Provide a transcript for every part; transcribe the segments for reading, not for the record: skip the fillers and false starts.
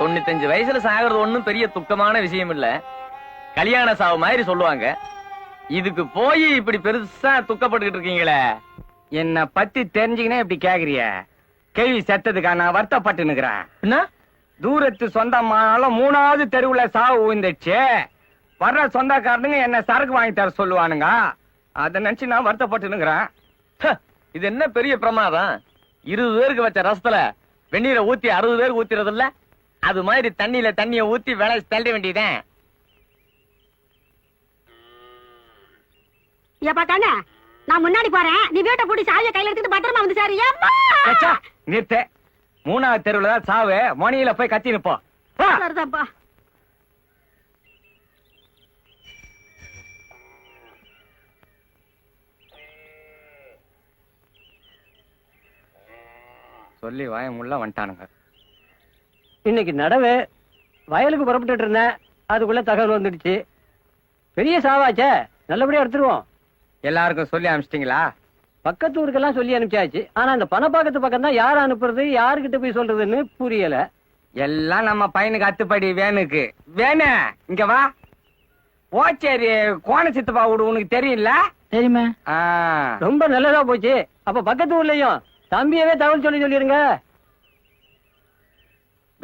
95 வயசுல சாகிறது ஒண்ணும் பெரிய துக்கமான விஷயம் இல்ல. கல்யாண சாவு மாதிரி சொல்லுவாங்க. இதுக்கு போய் இப்படி பெருசா துக்கப்பட்டுக்கிட்டு இருக்கீங்களே. என்ன பத்தி தெரிஞ்சுக்கினே இப்படி கேக்குறிய? கேள்வி செத்ததுக்கா நான் வருத்தப்பட்டு நிக்கிறேன். என்ன தூரத்து சொந்தமானாலும் 3வது தெருவுல சாவு விழுந்துச்சு. வர்ற சொந்தக்காரனுங்க என்ன சரக்கு வாங்கி தர சொல்லுவானுங்க. அத நினைச்சு நான் வருத்தப்பட்டு நிக்கிறேன். இது என்ன பெரிய பிரமாதம்? 20 பேருக்கு வச்ச ரசத்துல வெந்நீரை ஊத்தி 60 பேருக்கு ஊத்திறது இல்ல? அது மாதிரி தண்ணிய ஊத்தி விளை தள்ள வேண்டியதான். ஏப்பா கண்ணா, நான் முன்னாடி போறேன். நீ வீட்டை பூட்டி சாவியை கையில எடுத்துட்டு பத்திரமா வந்து சார். நிறுத்த. 3வது தெருவுல தான் சாவு. மணியில போய் கத்தி நிப்போம். சரிதாப்பா. சொல்லி வாயமுள்ள வந்துட்டானுங்க. இன்னைக்கு நடவு வயலுக்கு புறப்பட்டு இருந்தேன். அதுக்குள்ள தகவல் வந்துடுச்சு. பெரிய சாவாச்சே, நல்லபடியா எடுத்துருவோம். எல்லாருக்கும் சொல்லி அனுப்பிச்சிட்டீங்களா? பக்கத்து ஊருக்கெல்லாம் சொல்லி அனுப்பிச்சாச்சு. ஆனா அந்த பணப்பாக்கத்து பக்கம் தான் யார் அனுப்புறது, யாருகிட்ட போய் சொல்றதுன்னு புரியல. எல்லாம் நம்ம பையனுக்கு அத்துப்படி. வேணுக்கு வேணு இங்க வா. ஓச்சேரி கோண சித்தப்பா வீடு உனக்கு தெரியல? தெரியுமே. ரொம்ப நல்லதா போச்சு. அப்ப பக்கத்து ஊர்லயும் தம்பியவே தகவல் சொல்லிருங்க.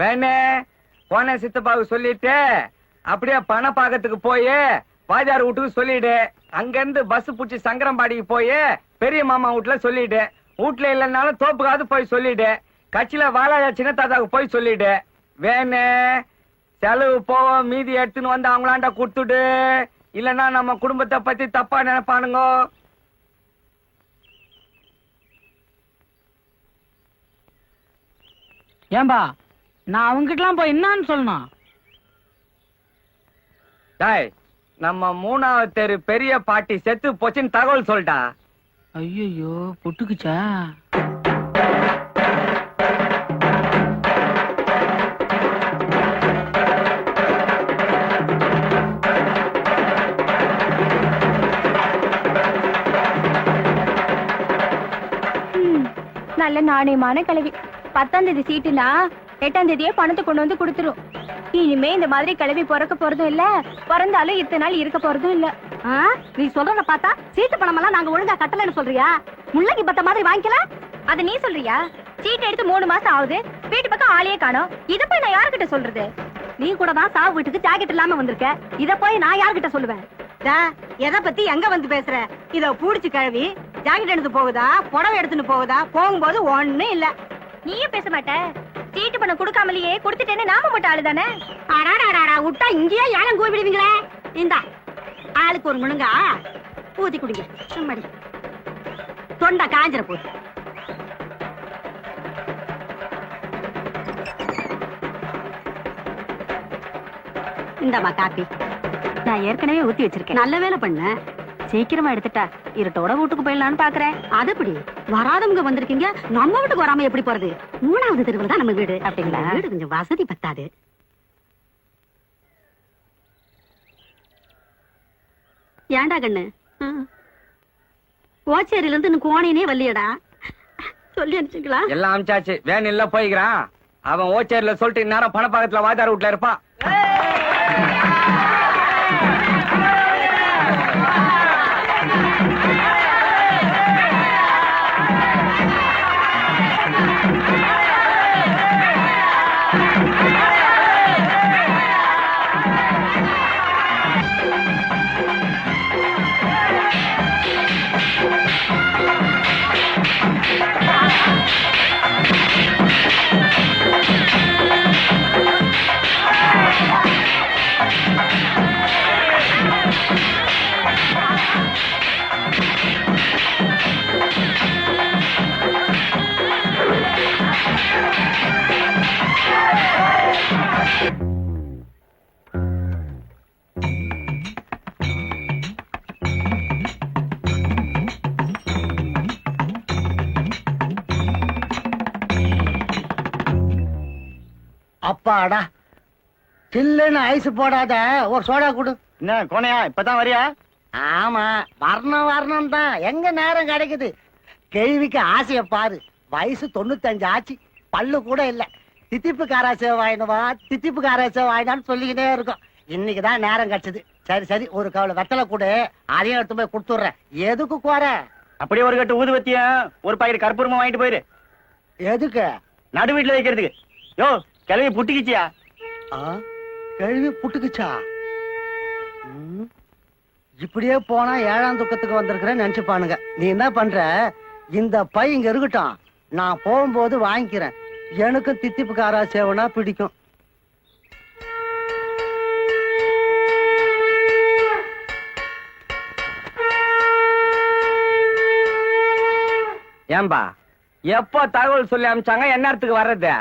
வேணு கோண சித்தப்பாவுக்கு சொல்லிட்டு அப்படியே பணப்பாக்கத்துக்கு போய் வாஜார் வீட்டுக்கு சொல்லிடு. அங்க இருந்து பஸ் புடிச்சு சங்கரம்பாடிக்கு போய் பெரிய மாமா வீட்டுல சொல்லிடு. வீட்டுல இல்லைன்னாலும் தோப்புக்காவது போய் சொல்லிடு. கட்சியில வாழாஜா சின்ன தாத்தாவுக்கு போய் சொல்லிடு. வேணு செலவு போவோம், மீதி எடுத்துன்னு வந்து அவங்களாண்ட கொடுத்துடு. இல்லன்னா நம்ம குடும்பத்தை பத்தி தப்பா நினைப்பானுங்க. ஏம்பா, நான் அவங்கிட்டலாம் போய் என்னன்னு சொல்லணும்? டாய், நம்ம 3வது தெரு பெரிய பாட்டி செத்து போச்சுன்னு தகவல் சொல்லிட்டா. ஐயோ, பொட்டுக்குச்சா? நல்ல நாணயமான கிளவி. 10ஆம் தேதி சீட்டுனா 8ஆம் தேதியே பணத்தை கொண்டு வந்து கொடுத்துரும். இனிமே இந்த மாதிரி கிளவி பிறக்க போறதும் இல்ல, பிறந்தாலும் இத்தனை நாள் இருக்க போறதும் இல்ல. நீ சொல்றத பார்த்தா சீட்டு பணம் எல்லாம் நாங்க ஒழுங்கா கட்டலன்னு சொல்றியா? முள்ளங்கி பத்த மாதிரி வாங்கிக்கல? அத நீ சொல்றியா? சீட்டு எடுத்து 3 மாசம் ஆகுது, வீட்டு பக்கம் ஆளையே காணோம். இத போய் நான் யார்கிட்ட சொல்றது? நீ கூட தான் சாவு வீட்டுக்கு ஜாக்கெட் இல்லாம வந்திருக்க. இத போய் நான் யார்கிட்ட சொல்லுவேன்? எதை பத்தி எங்க வந்து பேசுற? இத பூடிச்சு கழுவி ஜாக்கெட் எடுத்து போகுதா, புடவை எடுத்துன்னு போகுதா? போகும்போது ஒண்ணும் இல்ல. நீயே பேச மாட்ட? சீட்டு பணம் கொடுக்காமலேயே கொடுத்துட்டேன்னு நாம மட்டும் ஆளுதானே? விட்டா இங்கேயே யாரும் கூப்பிடுவீங்களே. இந்தா ஆளுக்கு ஒரு முழுங்கா ஊத்தி குடிங்க. சும்மாடி தொண்டை காஞ்சிர போகுது. இந்தாமா காப்பி. நான் ஏற்கனவே ஊத்தி வச்சிருக்கேன். நல்ல வேலை பண்ண. சீக்கிரமா எடுத்துட்டா இருட்டோட வீட்டுக்கு போயிடலான்னு பாக்குறேன். அது எப்படி? வராதவங்க வந்திருக்கீங்க, நம்ம வீட்டுக்கு வராம எப்படி போறது? 3வது தெருவில் தான் நம்ம வீடு. அப்படிங்களா? வீடு கொஞ்சம் வசதி பத்தாது. ஏண்டா கண்ணு, ஓச்சேரியில இருந்து இன்னும் கோணையனே வரலையடா. சொல்லி அனுப்பிச்சிங்களா? எல்லாம் அனுப்பிச்சாச்சு. வேன் இல்ல போய்க்கிறான். அவன் ஓச்சேரியில சொல்லிட்டு நேரம் பணப்பாக்கத்துல வாஜார் வீட்டுல இருப்பான். அப்பாடா, சில்லுன்னு ஐஸ் போடாத ஒரு சோடா குடு. என்ன கோணையா, இப்பதான் வரியா? ஆமா, வரணும் தான். எங்க நேரம் கிடைக்குது? கேள்விக்கு ஆசைய பாரு. வயசு 95 ஆச்சு, பல்லு கூட இல்ல. தித்திப்பு காராசே வாங்கினவா தித்திப்பு காராசே வாங்கினான்னு சொல்லிக்கிட்டே இருக்கும். இன்னைக்குதான் நேரம் கிடைச்சது. சரி சரி, ஒரு கவலை வெத்தலை கூட அதையும் எடுத்து போய் கொடுத்துடுறேன். எதுக்கு குற? அப்படியே ஒரு கட்டு ஊதுவத்தியும் ஒரு பாக்கெட் கற்பூரமா வாங்கிட்டு போயிரு. எதுக்கு? நடு வீட்டுல வைக்கிறதுக்கு. யோ கிளவி புட்டிக்கிச்சியா? கழுவி புட்டுக்குச்சா? இப்படியே போனா 7ஆம் துக்கத்துக்கு வந்திருக்கிறேன்னு நினைச்சுப்பானுங்க. நீ என்ன பண்ற, இந்த பை இங்க இருக்கட்டும், நான் போகும்போது வாங்கிக்கிறேன். எனக்கு தித்திப்பு காரா சேவனா பிடிக்கும். ஏன்பா எப்போ தகவல் சொல்லி அனுப்பிச்சாங்க, என்ன நேரத்துக்கு வர்றது?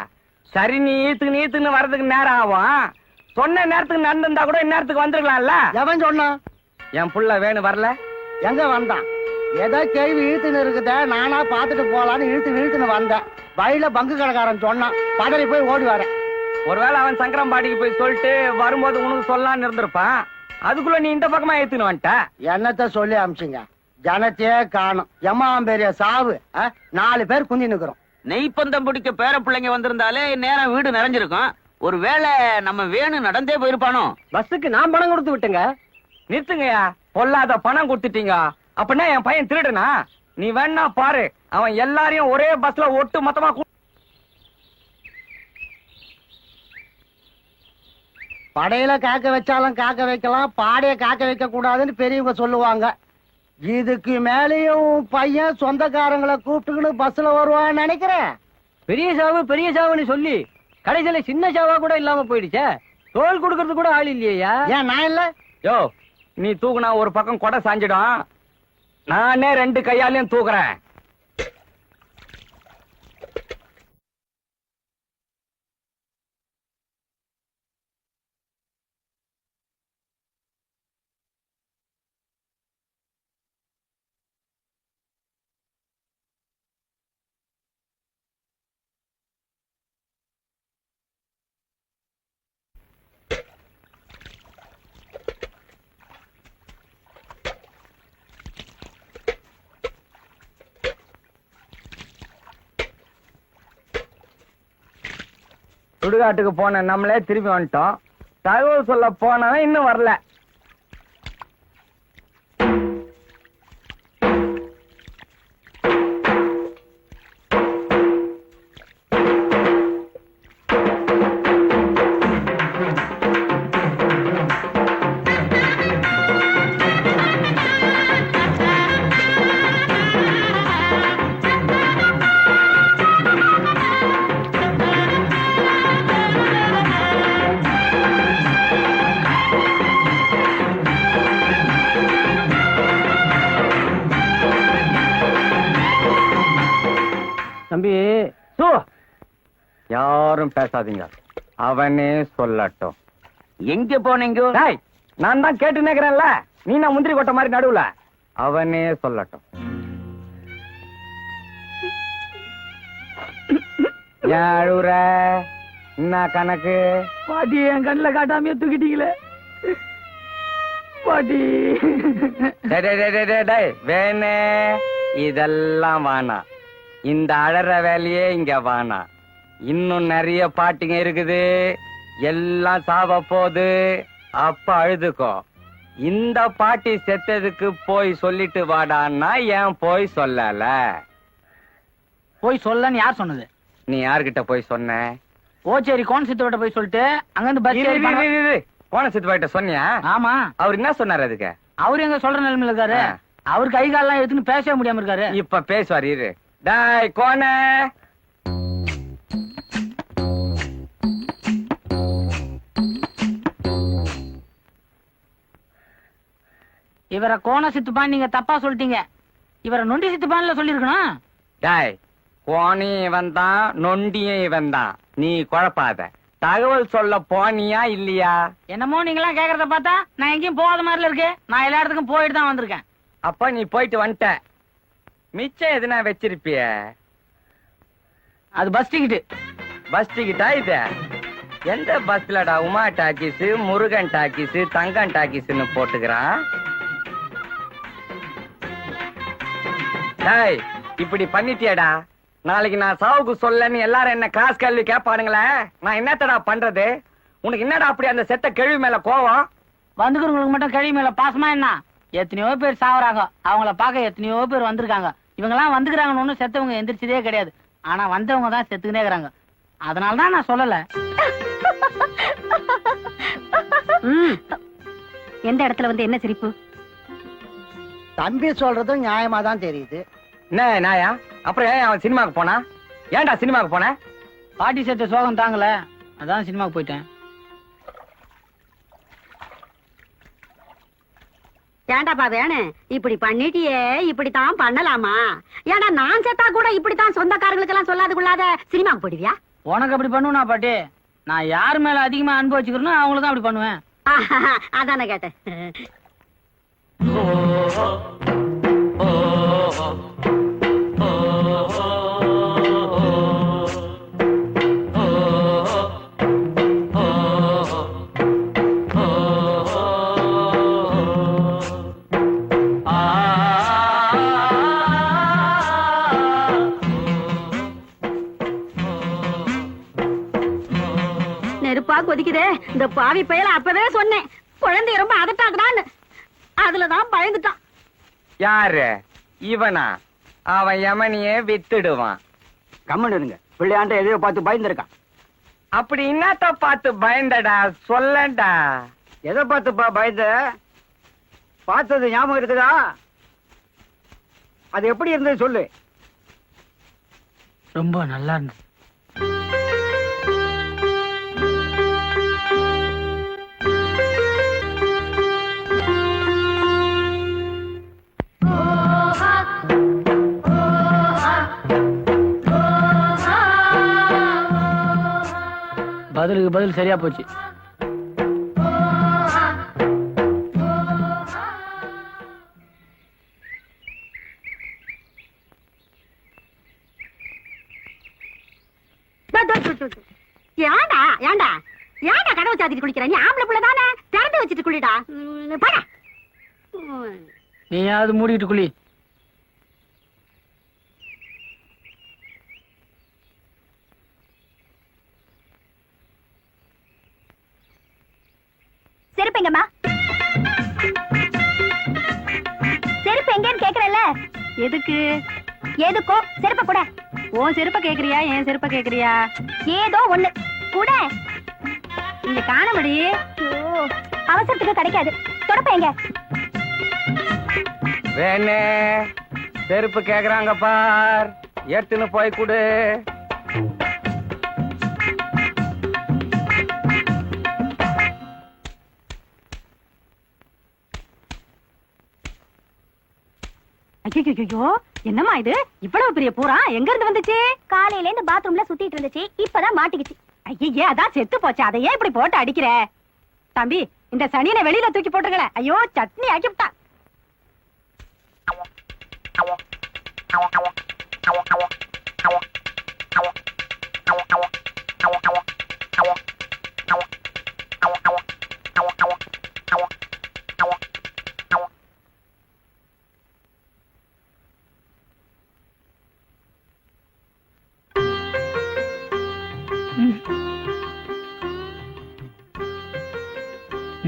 சரி, நீ நீத்துன்னு வர்றதுக்கு நேரம் ஆகும். சொன்ன நேரத்துக்கு நடந்திருந்தா கூட இந்நேரத்துக்கு வந்திருக்கலாம்ல. எவன் சொன்னான்? என் புள்ள வேணும் வரல. எங்க வந்தான்? ஏதோ கேள்வி இழுத்துன்னு இருக்குத, நானா பாத்துட்டு போலான்னு இழுத்துன்னு வந்தேன். வழியில பங்கு கடைக்காரன் சொன்னான், பதறி போய் ஓடி வரேன். ஒருவேளை அவன் சங்கரம்பாடிக்கு போய் சொல்லிட்டு வரும்போது உனக்கு சொல்லலாம்னு இருந்திருப்பான். அதுக்குள்ள நீ இந்த பக்கமா ஏத்துன்னு வந்துட்ட. என்னத்த சொல்லி அமிச்சிங்க? ஜனத்தையே காணும். எம்மாம் பெரிய சாவு. 4 பேர் குந்தி நிக்கிறோம். நெய்ப்பந்தம் பிடிக்க பேர பிள்ளைங்க வந்திருந்தாலே நேரம் வீடு நிறைஞ்சிருக்கும். ஒருவேளை நம்ம வேணும் நடந்தே போயிருப்பானோ. பஸ்ஸுக்கு நான் பணம் கொடுத்து விட்டுங்க. நிறுத்துங்கய்யா, பொல்லாத பணம் கொடுத்துட்டீங்க. அப்படின்னா என் பையன் திருடுனா? நீ வேணா பாரு, அவன் எல்லாரையும் ஒரே பஸ்ல ஒட்டு மொத்தமா படையில காக்க வச்சாலும் காக்க வைக்கலாம், பாடைய காக்க வைக்க கூடாதுன்னு பெரியவங்க சொல்லுவாங்க. இதுக்கு மேலேயும் பையன் சொந்தக்காரங்களை கூப்பிட்டுக்கிட்டு பஸ்ல வருவான்னு நினைக்கிறேன். பெரிய சாவுன்னு சொல்லி கடைசியில சின்ன சாவா கூட இல்லாம போயிடுச்சே. தோல் கொடுக்கறது கூட ஆள் இல்லையா? ஏன் நான் இல்ல? யோ, நீ தூக்குனா ஒரு பக்கம் கொடை சாஞ்சிடும். நானே 2 கையாலையும் தூக்குறேன். சுடுகாட்டுக்கு போன நம்மளே திரும்பி வந்துட்டோம். தகவல் சொல்ல போனவன் இன்னும் வரல. தம்பி, யாரும் பேசாதீங்க, அவனே சொல்லட்டும். எங்க போனீங்க? டேய், நான் தான் கேட்டு நிக்கிறேன்ல, நீ நான் முந்திரி கொட்டை மாதிரி நடுவுல. அவனே சொல்லட்டும். ஏன் அழுவுற? என்ன கணக்கு? பாட்டி என் கண்ணுல காட்டாமையே தூக்கிட்டீங்களே பாட்டி. டேய், வேணே இதெல்லாம் வானா. இந்த அழற வேலையே இங்க வானா. இன்னும் நிறைய பாட்டிங்க இருக்குது, எல்லாம் சாவ போகுது. அப்ப அழுதுக்கோ. இந்த பாட்டி செத்ததுக்கு போய் சொல்லிட்டு வாடான்னா ஏன் போய் சொல்லல? போய் சொல்லன்னு யார் சொன்னது? நீ யார்கிட்ட போய் சொன்ன? ஓச்சேரி கோணசித்தோட போய் சொல்லிட்டு அங்கிருந்து பஸ் போன சித்து பாயிட்ட சொன்னியா? ஆமா. அவர் என்ன சொன்னாரு அதுக்கு? அவரு எங்க சொல்ற நிலைமையில இருக்காரு. அவரு கை காலெல்லாம் எடுத்துன்னு பேசவே முடியாம இருக்காரு. இப்ப பேசுவார் இரு. டாய் கோண, இவரை கோண சித்துப்பான் நீங்க தப்பா சொல்லிட்டீங்க. இவரை நொண்டி சித்துப்பான்ல சொல்லிருக்கணும். டாய், கோணியும் இவன் தான், நொண்டியும் இவன் தான். நீ குழப்பாத. தகவல் சொல்ல போனியா இல்லையா? என்னமோ நீங்களாம் கேக்குறத பார்த்தா நான் எங்கேயும் போகாத மாதிரில இருக்கு. நான் எல்லா இடத்துக்கும் போயிட்டு தான் வந்திருக்கேன். அப்ப நீ போயிட்டு வந்துட்ட. மிச்சம் எதுனா வச்சிருப்பிய? அது பஸ் டிக்கெட். பஸ் டிக்கெட்டா இது? எந்த பஸ்லடா உமா டாக்கிஸ், முருகன் டாக்கிஸ், தங்கன் டாக்கிஸ்னு போட்டுக்கிறான்? டேய், இப்படி பண்ணிட்டியாடா. நாளைக்கு நான் சாவுக்கு சொல்லன்னு எல்லாரும் என்ன கிராஸ் கேள்வி கேட்பானுங்களே, நான் என்னத்தடா பண்றது? உனக்கு என்னடா அப்படி அந்த செத்த கேள்வி மேல கோவம்? வந்துக்கிறவங்களுக்கு மட்டும் கழி மேல பாசமா என்ன? எத்தனையோ பேர் சாவறாங்க, அவங்கள பார்க்க எத்தனையோ பேர் வந்திருக்காங்க. இவங்க எல்லாம் வந்துக்கிறாங்கன்னு ஒண்ணும் செத்தவங்க எந்திரிச்சதே கிடையாது. ஆனா வந்தவங்க தான் செத்துக்கினே இருக்கிறாங்க. அதனாலதான் நான் சொல்லல. எந்த இடத்துல வந்து என்ன சிரிப்பு? தம்பி சொல்றதும் நியாயமா தான் தெரியுது. என்ன நாயா? அப்புறம் ஏன் அவன் சினிமாக்கு போனா? ஏன்டா சினிமாக்கு போன? பாட்டி செத்த சோகம் தாங்கல, அதான் சினிமாக்கு போயிட்டேன். ஏண்டாப்பா வேணும் இப்படி பண்ணிட்டியே, இப்படித்தான் பண்ணலாமா? ஏன்டா நான் செத்தா கூட இப்படித்தான் சொந்தக்காரங்களுக்கு எல்லாம் சொல்லாது கொள்ளாத சினிமாக்கு போடுவியா? உனக்கு அப்படி பண்ணுவா பாட்டி? நான் யார் மேல அதிகமா அன்பு வச்சுக்கிறேனோ அவங்கள தான் அப்படி பண்ணுவேன். அதான கேட்டேன். நெருப்பா கொதிக்குதே, இந்த பாவி பயல அப்பவே சொன்னேன் குழந்தைய ரொம்ப அதட்டாதுடான்னு. அதுலதான் பயந்துட்டான். யாரு இவனா? அவன் யமனியே வித்துடுவான். கம்மன் இருங்க, பிள்ளையாண்ட எதையோ பார்த்து பயந்துருக்கான். அப்படி என்னத்த பார்த்து பயந்தடா சொல்லடா. எதை பார்த்துப்பா பயந்த? பார்த்தது ஞாபகம் இருக்குதா? அது எப்படி இருந்தது சொல்லு. ரொம்ப நல்லா இருந்தது. பதிலுக்கு பதில் சரியா போச்சு. ஏண்டா ஏண்டா ஏண்டா கதவை சாத்திட்டு குளிக்கிற? நீ ஆம்பளை புள்ள தானே, திறந்து வச்சுட்டு குளிடா. போடா. நீயாவது மூடிட்டு குளி. செருப்பு எங்கம்மா? செருப்பு எங்கன்னு கேக்குறல்ல? எதுக்கு? எதுக்கோ செருப்ப கூட. உன் செருப்ப கேக்குறியா என் செருப்ப கேக்குறியா? ஏதோ ஒண்ணு கூட. இங்க காணபடி. அவசரத்துக்கு கிடைக்காது. தொடப்ப எங்க? வேணே செருப்பு கேக்குறாங்க பார், எடுத்துன்னு போய் கொடு. ஐயோ என்னம்மா இது? இவ்வளவு பெரிய பூரா எங்க இருந்து வந்துச்சு? காலையில இந்த பாத்ரூம்ல சுத்திட்டு இருந்துச்சு, இப்பதான் மாட்டிக்கிச்சு. ஐயே அதான் செத்து போச்சு, அதை ஏன் இப்படி போட்டு அடிக்கிற? தம்பி இந்த சனியனை வெளியில தூக்கி போட்டுருங்களேன். ஐயோ சட்னி ஆக்கிவிட்டா.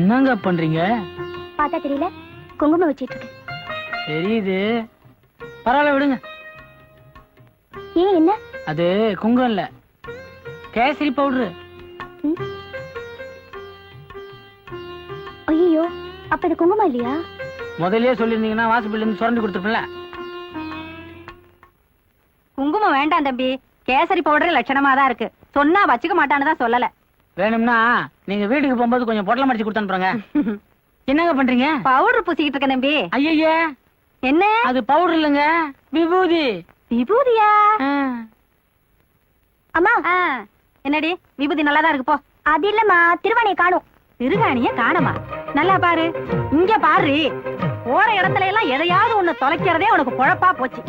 என்னங்க பண்றீங்க? பார்த்தா தெரியல, குங்குமம் வச்சிட்டு இருக்கு. தெரியுது, பரவாயில்ல விடுங்க. ஏன் என்ன? அது குங்குமம் இல்ல, கேசரி பவுடர். ஐயோ, அப்ப இது குங்குமம் இல்லையா? முதல்லயே சொல்லிருந்தீங்கன்னா வாசப்படில இருந்து சுரண்டி கொடுத்துருப்பல. குங்குமம் வேண்டாம் தம்பி, கேசரி பவுடர் லட்சணமா தான் இருக்கு. சொன்னா வச்சுக்க மாட்டான்னு தான் சொல்லல. வேணும்னா நீங்க வீட்டுக்கு போகும்போது கொஞ்சம் பொட்டலம் அடிச்சு கொடுத்து அனுப்புறங்க. என்னங்க பண்றீங்க? பவுடர் பூசிக்கிட்டு இருக்கேன் தம்பி. ஐயய்ய, என்ன அது பவுடர் இல்லங்க, விபூதி. விபூதியா? அம்மா, என்னடி விபூதி நல்லாதான் இருக்கு போ. அது இல்லம்மா, திருவாணியை காணும். திருகாணிய காணமா? நல்லா பாரு, இங்க பாரு. போற இடத்துல எல்லாம் எதையாவது ஒண்ணு தொலைக்கிறதே உனக்கு பொழப்பா போச்சு.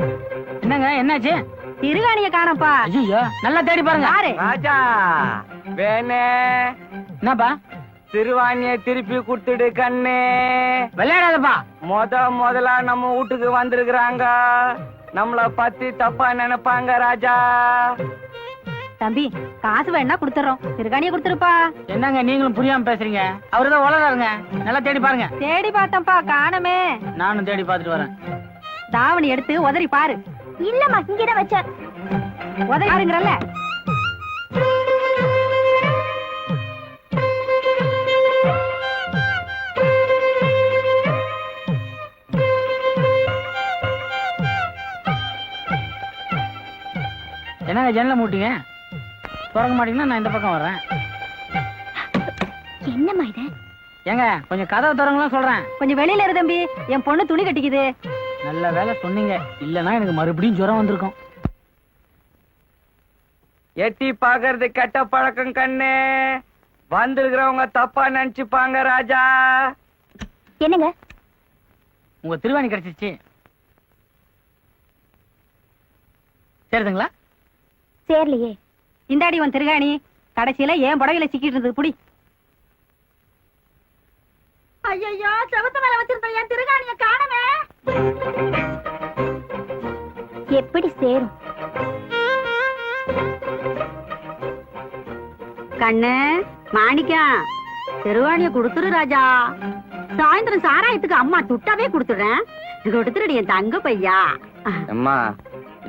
என்னங்க என்னாச்சு? திருகாணிய காணப்பா. ஐயோ, நல்லா தேடி பாருங்க. பாரு ராஜா வேணே, என்னப்பா? திருவாணிய திருப்பி கொடுத்துடு கண்ணே. விளையாடாதப்பா. முதலா நம்ம வீட்டுக்கு வந்திருக்கிறாங்க. நம்மள பத்தி தப்பா நினைப்பாங்க ராஜா. தம்பி காசு வேணா கொடுத்துறோம், திருகாணிய கொடுத்துருப்பா. என்னங்க நீங்களும் புரியாம பேசுறீங்க? அவருதான் வளராருங்க, நல்லா தேடி பாருங்க. தேடி பார்த்தேன்ப்பா, காணமே. நானும் தேடி பார்த்துட்டு வரேன். தாவணி எடுத்து உதறி பாரு. இல்லம்மா, இங்கதான் வச்சேன். உதறி பாருங்கறல்ல. என்னங்க ஜன்னல மூட்டிங்க? திறக்க மாட்டீங்கன்னா நான் இந்த பக்கம் வர்றேன். என்னம்மா இது? ஏங்க கொஞ்சம் கதவு திறங்கலாம் சொல்றேன். கொஞ்சம் வெளியில இரு தம்பி, என் பொண்ணு துணி கட்டிக்குது. நல்ல வேலை சொன்னீங்க, இல்லன்னா எனக்கு மறுபடியும் ஜுரம் வந்திருக்கும். எட்டி பாக்குறது கெட்ட பழக்கம் கண்ணு. வந்திருக்கிறவங்க தப்பா நினைச்சுப்பாங்க ராஜா. என்னங்க? உங்க திருவாணி கிடைச்சிச்சு. சரிதுங்களா? சேரலையே. இந்தாடி உன் திருகாணி. கடைசியில ஏன் புடவையில சிக்கிட்டு இருந்தது, புடி. ஐயோ, செவத்து மேல வச்சிருந்த என் திருகாணிய காணமே. எப்படி சேரும்? கண்ணு மாணிக்கம், திருவாணிய குடுத்துரு ராஜா. சாயந்தரம் சாராயத்துக்கு அம்மா துட்டாவே குடுத்துடுறேன். கொடுத்துருடி என் தங்க பையா. அம்மா,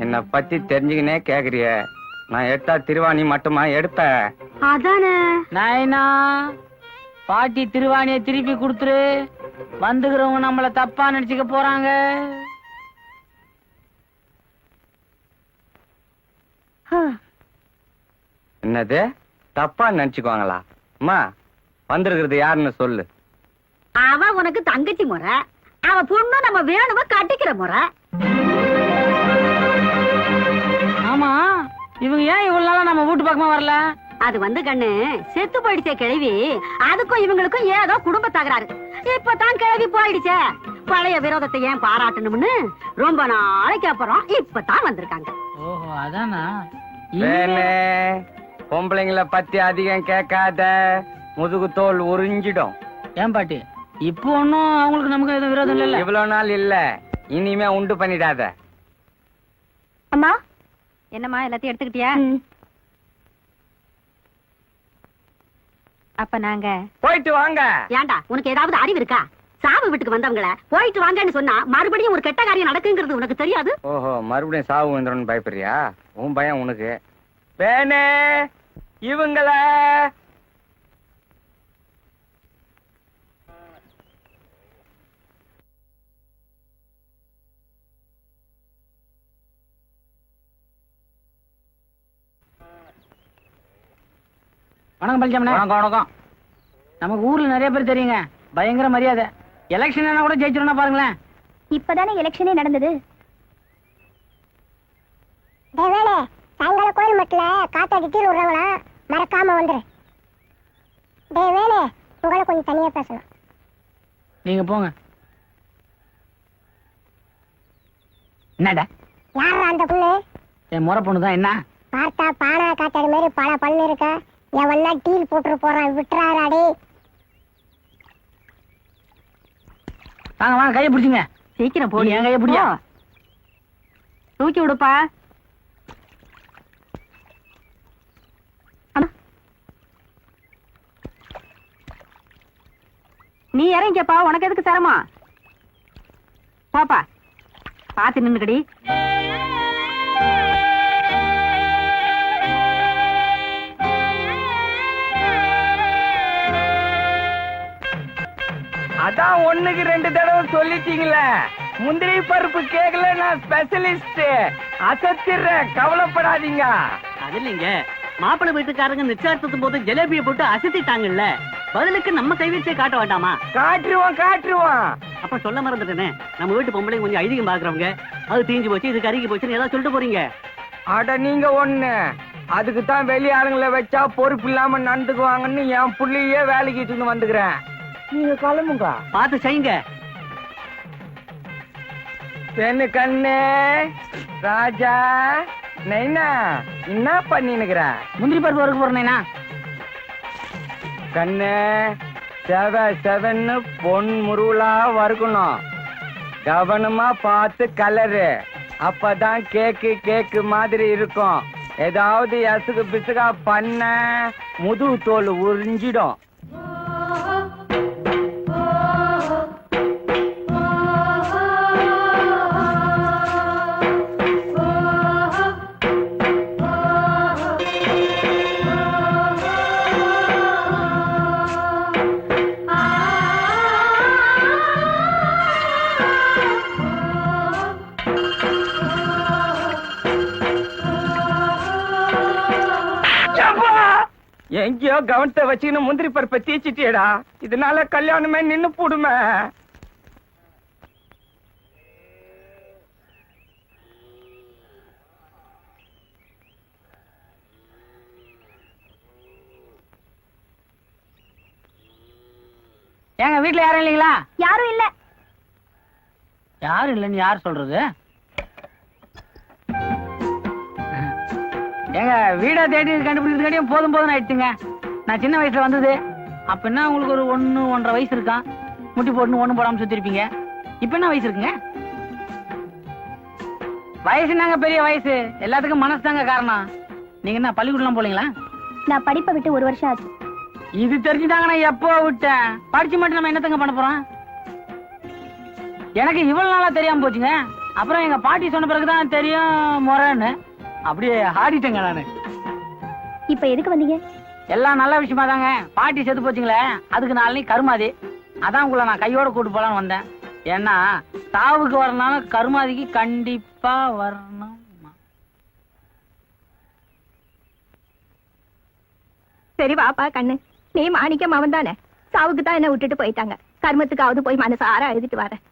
என்ன பத்தி தெரிஞ்சுக்கினே கேக்குறிய? நான் எடுத்தா திருவாணி மட்டுமா எடுப்ப? அதானே. நாயனா, பாட்டி திருவாணிய திருப்பி கொடுத்துரு. வந்துக்கிறவங்க நம்மள தப்பா நினைச்சுக்க போறாங்க. என்னது தப்பா நினைச்சுக்குவாங்களா? அம்மா, வந்திருக்கிறது யாருன்னு சொல்லு. அவ உனக்கு தங்கச்சி முறை, அவ பொண்ணு நம்ம வேணும கட்டிக்கிற முறை. ஆமா, இவங்க ஏன் இவ்வளவு நாளா நம்ம வீட்டு பக்கமா வரல? அது வந்து கண்ணு, செத்து போயிடுச்சே கிழவி. அதுக்கும் இவங்களுக்கும் ஏதோ குடும்ப தகராறு. இப்பதான் கிழவி போயிடுச்சே. பழைய விரோதத்தை ஏன் பாராட்டணும்னு ரொம்ப நாளைக்கு அப்புறம் இப்பதான் வந்திருக்காங்க. ஓஹோ, அதானா? வேணே, பொம்பளைங்கள பத்தி அதிகம் கேட்காத, முதுகு தோல் உறிஞ்சிடும். ஏன் பாட்டி, இப்போ ஒன்னும் அவங்களுக்கு நமக்கு எதுவும் விரோதம் இல்ல? இவ்வளவு நாள் இல்ல, இனிமே உண்டு பண்ணிடாத. அம்மா, என்னம்மா, எல்லாத்தையும் எடுத்துக்கிட்டியா? அப்ப நாங்க போயிட்டு வாங்க. ஏண்டா, உனக்கு ஏதாவது அறிவு இருக்கா? சாவு வீட்டுக்கு வந்தவங்கள போயிட்டு வாங்கன்னு சொன்னா மறுபடியும் ஒரு கெட்ட காரியம் நடக்குங்கிறது உனக்கு தெரியாது? ஓஹோ, மறுபடியும் சாவு வந்துடும் பயப்படுறியா? உன் பயம் உனக்கு. வேணே, இவங்கள வணக்கம் பழனிசாமி. வணக்கம் வணக்கம். நமக்கு ஊர்ல நிறைய பேர் தெரியுங்க, பயங்கர மரியாதை. எலெக்ஷன் கூட ஜெயிச்சிருந்தா பாருங்களேன். இப்பதானே எலெக்ஷனே நடந்தது. தேவேனே, சாயங்காலம் கோயில் மட்டில காத்தாடி கீழ் விடுறவங்களா மறக்காம வந்துரு. தேவேனே, உங்களை கொஞ்சம் தனியா பேசணும். நீங்க போங்க. என்னடா? யாரா அந்த பொண்ணு? என் முறை பொண்ணு தான். என்ன பார்த்தா பானா காத்தாடி மாதிரி பல பல்லு இருக்க. எவன்னா டீல் போட்டு போறான், விட்டுறாராடே. வாங்க வாங்க, கையை பிடிச்சுங்க. சீக்கிரம் போடி. என் கையை பிடியா. தூக்கி விடுப்பா. நீ இறங்கிப்பா, உனக்கு எதுக்கு சிரமம்? பாப்பா, பாத்து நின்னுக்கடி. அதான் ஒண்ணுக்கு 2 தடவை சொல்லிட்டீங்களே. முந்திரி பருப்பு கேக்கல, நான் ஸ்பெஷலிஸ்ட். அசத்திடுறேன், கவலைப்படாதீங்க. அது இல்லைங்க, மாப்பிள்ளை வீட்டுக்காரங்க நிச்சயத்தும் போது ஜிலேபியை போட்டு அசத்திட்டாங்கல்ல, பதிலுக்கு நம்ம கைவச்சே காட்ட வேண்டாமா? காட்டுருவோம். அப்ப சொல்ல மறந்துட்டேனே, நம்ம வீட்டு பொம்பளை கொஞ்சம் ஐதீகம் பாக்குறவங்க. அது தீஞ்சு போச்சு, இது கருகி போச்சுன்னு ஏதாவது சொல்லிட்டு போறீங்க. அட நீங்க ஒண்ணு, அதுக்கு தான் வெளி ஆளுங்களை வச்சா பொறுப்பு இல்லாம நடந்துக்குவாங்கன்னு என் புள்ளையே வேலைக்கு இட்டுன்னு வந்துக்கிறேன். நீங்க கிளம்புங்க. பார்த்து செய்யுங்க. பெண்ணு கண்ணு ராஜா நைனா, என்ன பண்ணினுக்கிற? முந்திரி பருப்பு வறுக்க போறேனா? கண்ணு செவன்னு பொன் முருவலா வறுக்கணும். கவனமா பார்த்து கலரு. அப்பதான் கேக்கு மாதிரி இருக்கும். ஏதாவது எசுகு பிசுகா பண்ண முதுகு தோல் உறிஞ்சிடும். எங்கேயோ கவனத்தை வச்சுன்னு முந்திரி பருப்பை தீச்சிட்டியடா. இதனால கல்யாணமே நின்னு போடுமே. ஏங்க வீட்டுல யாரும் இல்லைங்களா? யாரும் இல்ல. யாரும் இல்லைன்னு யார் சொல்றது? ஏங்க வீடா தேடி கண்டுபிடிக்கிறதுக்காட்டியும் போதும் போதும் ஆயிடுச்சுங்க. நான் சின்ன வயசுல வந்தது அப்ப என்ன உங்களுக்கு ஒரு 1-1.5 வயசு இருக்கான். முட்டி போட்டு ஒண்ணு போடாம சுத்திருப்பீங்க. இப்ப என்ன வயசு இருக்குங்க? வயசுனாங்க பெரிய வயசு, எல்லாத்துக்கும் மனசு தாங்க காரணம். நீங்க என்ன பள்ளிக்கூடம் போலீங்களா? நான் படிப்பை விட்டு 1 வருஷம் ஆச்சு. இது தெரிஞ்சுதாங்க நான் எப்போ விட்டேன். படிச்சு மட்டும் நம்ம என்னத்தங்க பண்ண போறோம்? எனக்கு இவ்வளவு நாளா தெரியாம போச்சுங்க. அப்புறம் எங்க பாட்டி சொன்ன பிறகுதான் தெரியும் முறைன்னு. அப்படியே ஆடிட்டேங்க நானு. இப்ப எதுக்கு வந்தீங்க? எல்லாம் நல்ல விஷயமா தாங்க. பாட்டி செத்து போச்சுங்களே, அதுக்கு நாளைக்கு கருமாதி. அதான் உங்களை நான் கையோட கூட்டு போலான்னு வந்தேன். ஏன்னா சாவுக்கு வரனாலும் கருமாதிக்கு கண்டிப்பா வரணும். சரி வாப்பா கண்ணு, நீ மாணிக்கம் அவன் தானே. சாவுக்கு தான் என்ன விட்டுட்டு போயிட்டாங்க. கர்மத்துக்காவது போய் மனசார எழுதிட்டு வரேன்.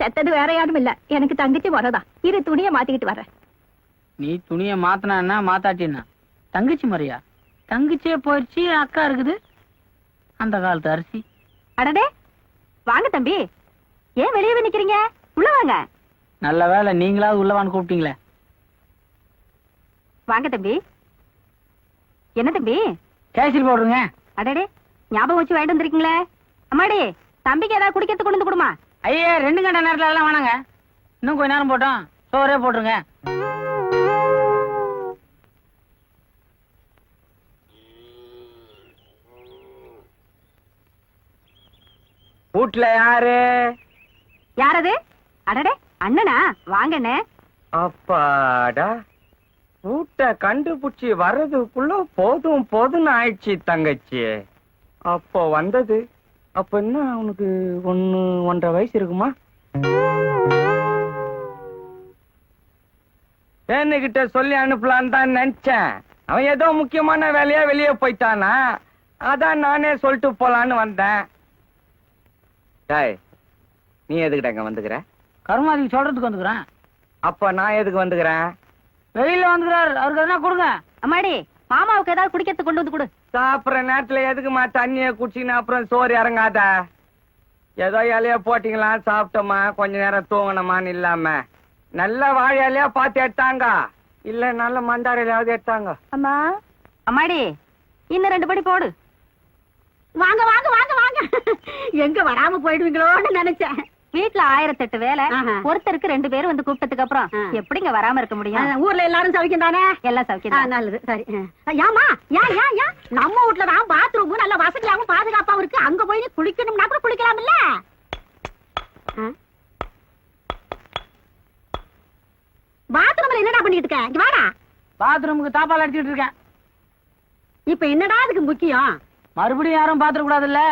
செத்தது வேற யாரும் இல்ல, எனக்கு தங்கச்சி முறைதான். இரு துணியை மாத்திக்கிட்டு வரேன். நீ துணியை மாத்தினா மாத்தாட்டினா தங்கச்சி முறையா? தங்கச்சியே போயிடுச்சு, அக்கா இருக்குது. அந்த காலத்து அரிசி. அடடே வாங்க தம்பி, ஏன் வெளியே நிக்கிறீங்க? உள்ள வாங்க. நல்ல வேலை நீங்களாவது உள்ளவான்னு கூப்பிட்டீங்களே. வாங்க தம்பி. என்ன தம்பி? கேசரி போடுங்க. அடடே ஞாபகம் வச்சு வாங்கிட்டு வந்திருக்கீங்களே. அம்மாடி தம்பிக்கு ஏதாவது குடிக்கிறது கொண்டு வந்து கொடுமா. ஐயே 2 கண்ட நேரத்துல எல்லாம் வேணாங்க. இன்னும் கொஞ்ச நேரம் போட்டோம், சோறே போட்டுருங்க. வீட்டுல யாரு? யாரது? அடடே அண்ணனா, வாங்கண்ணே. அப்பாடா, வீட்டை கண்டுபிடிச்சி வர்றதுக்குள்ள போதும் போதும்னு ஆயிடுச்சு தங்கச்சி. அப்போ வந்தது அப்ப என்ன உனக்கு 1-1.5 வயசு இருக்குமா? கிட்ட சொல்லி அனுப்பலான்னு தான் நினைச்சேன். அவன் ஏதோ முக்கியமான வேலையா வெளியே போயிட்டானா, அதான் நானே சொல்லிட்டு போலான்னு வந்தேன். டேய், நீ எதுக்கிட்ட இங்க வந்துக்கிற? கருமாதிக்கு சொல்றதுக்கு வந்துக்கிறேன். அப்ப நான் எதுக்கு வந்துக்கிறேன்? வெளியில வந்துக்கிறாரு, அவருக்கு எதனா கொடுங்க. அம்மாடி மாமாவுக்கு ஏதாவது குடிக்கிறது கொண்டு வந்து கொடு. சாப்பிடுற நேரத்துல எதுக்குமா தண்ணிய குடிச்சின்னு அப்புறம் சோறு இறங்காத. ஏதோ இலையா போட்டீங்களா, சாப்பிட்டோமா, கொஞ்ச நேரம் தூங்கணுமான்னு இல்லாம நல்ல வாழை இலையா பார்த்து எடுத்தாங்க. இல்ல நல்ல மந்தார இலையாவது எடுத்தாங்க. அம்மா அம்மாடி இன்னும் 2 படி போடு. வாங்க வாங்க வாங்க வாங்க. எங்க வராம போயிடுவீங்களோன்னு நினைச்சேன். வீட்டுல 1008 வேலை, ஒருத்தருக்கு 2 பேரும் வந்து கூப்பிட்டதுக்கு அப்புறம் எப்படிங்க வராம இருக்க முடியும்? ஊர்ல எல்லாரும் சௌக்கியம் தானே? எல்லாம் சௌக்கியம். நல்லது, சரி. ஏமா ஏன் ஏன் ஏன் நம்ம வீட்டுல தான் பாத்ரூம் நல்ல வசதியாகவும் பாதுகாப்பாவும் இருக்கு. அங்க போய் குளிக்கணும்னா கூட குளிக்கலாம் இல்ல? பாத்ரூம்ல என்னடா பண்ணிட்டு இருக்க? இங்க வாடா. பாத்ரூமுக்கு தாப்பால் அடிச்சுட்டு இருக்கேன். இப்ப என்னடா அதுக்கு முக்கியம்? மறுபடியும் யாரும் பாத்துற கூடாதுல்ல.